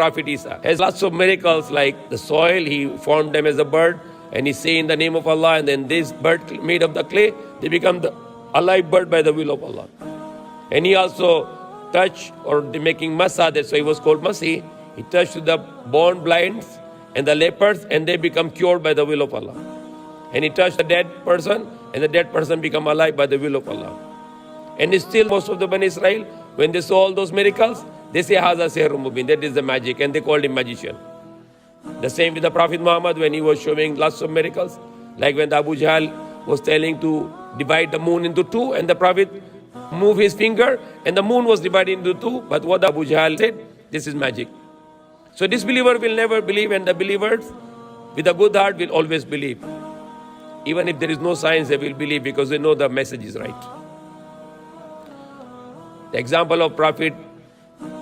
Prophet Eisa. Has lots of miracles like the soil, he formed them as a bird, and he say in the name of Allah, and then this bird made of the clay, they become the alive bird by the will of Allah. And he also touched, or making Maseeh, that's why he was called Maseeh. He touched the born blinds and the lepers, and they become cured by the will of Allah. And he touched the dead person, and the dead person become alive by the will of Allah. And still most of the Bani Israel, when they saw all those miracles, they say, Haza Sihrun Mubin, that is the magic, and they called him magician. The same with the Prophet Muhammad when he was showing lots of miracles, like when the Abu Jahl was telling to divide the moon into two, and the Prophet moved his finger, and the moon was divided into two. But what Abu Jahl said, this is magic. So disbeliever will never believe, and the believers with a good heart will always believe. Even if there is no science, they will believe because they know the message is right. The example of Prophet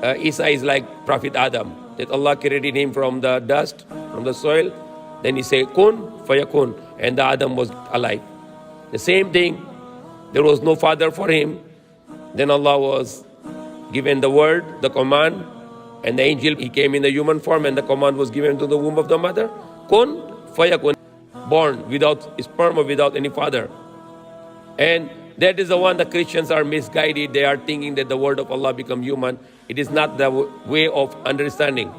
Eisa is like Prophet Adam, that Allah created him from the dust, from the soil. Then he said, Kun fayakun, and the Adam was alive. The same thing, there was no father for him. Then Allah was given the word, the command, and the angel, he came in the human form, and the command was given to the womb of the mother. Kun fayakun, born without sperm or without any father. And that is the one the Christians are misguided. They are thinking that the word of Allah become human. It is not the way of understanding.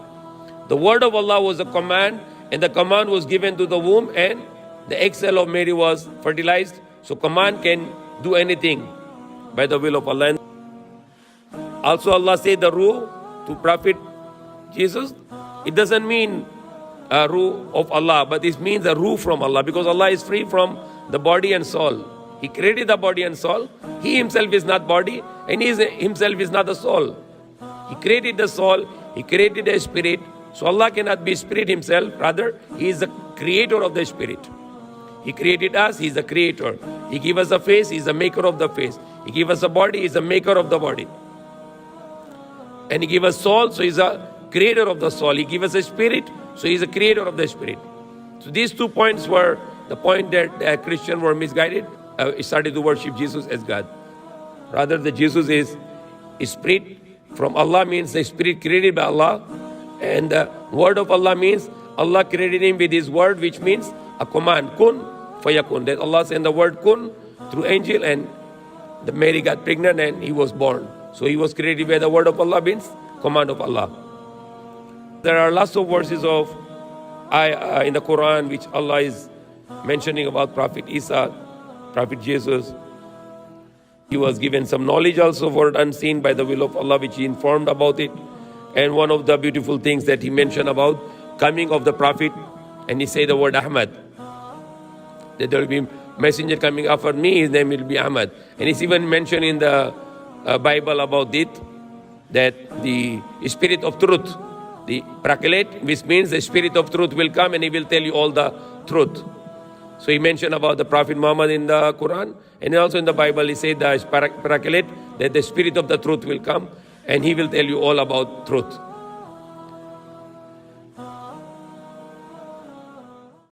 The word of Allah was a command, and the command was given to the womb, and the egg cell of Mary was fertilized. So command can do anything by the will of Allah. Also Allah said the ruh to Prophet Jesus. It doesn't mean a ruh of Allah, but it means a ruh from Allah, because Allah is free from the body and soul. He created the body and soul. He himself is not body, and he himself is not the soul. He created the soul, he created the spirit. So Allah cannot be spirit himself, rather he is the creator of the spirit. He created us, he is the creator. He gave us a face, he is the maker of the face. He gave us a body, he is the maker of the body. And he gave us soul, so he is a creator of the soul. He gave us a spirit, so he is a creator of the spirit. So these 2 points were the point that Christians were misguided. Started to worship Jesus as God. Rather, the Jesus is spirit from Allah, means the spirit created by Allah. And the word of Allah means Allah created him with his word, which means a command, kun fayakun. That Allah sent the word kun through angel, and the Mary got pregnant and he was born. So he was created by the word of Allah, means command of Allah. There are lots of verses of in the Quran which Allah is mentioning about Prophet Eisa, Prophet Jesus. He was given some knowledge also for unseen by the will of Allah, which he informed about it. And one of the beautiful things that he mentioned about coming of the Prophet, and he said the word Ahmad, that there will be messenger coming after me, his name will be Ahmad. And it's even mentioned in the Bible about it, that the spirit of truth, the prakalate, which means the spirit of truth will come and he will tell you all the truth. So he mentioned about the Prophet Muhammad in the Quran, and also in the Bible he said the prakalate, that the spirit of the truth will come and he will tell you all about truth.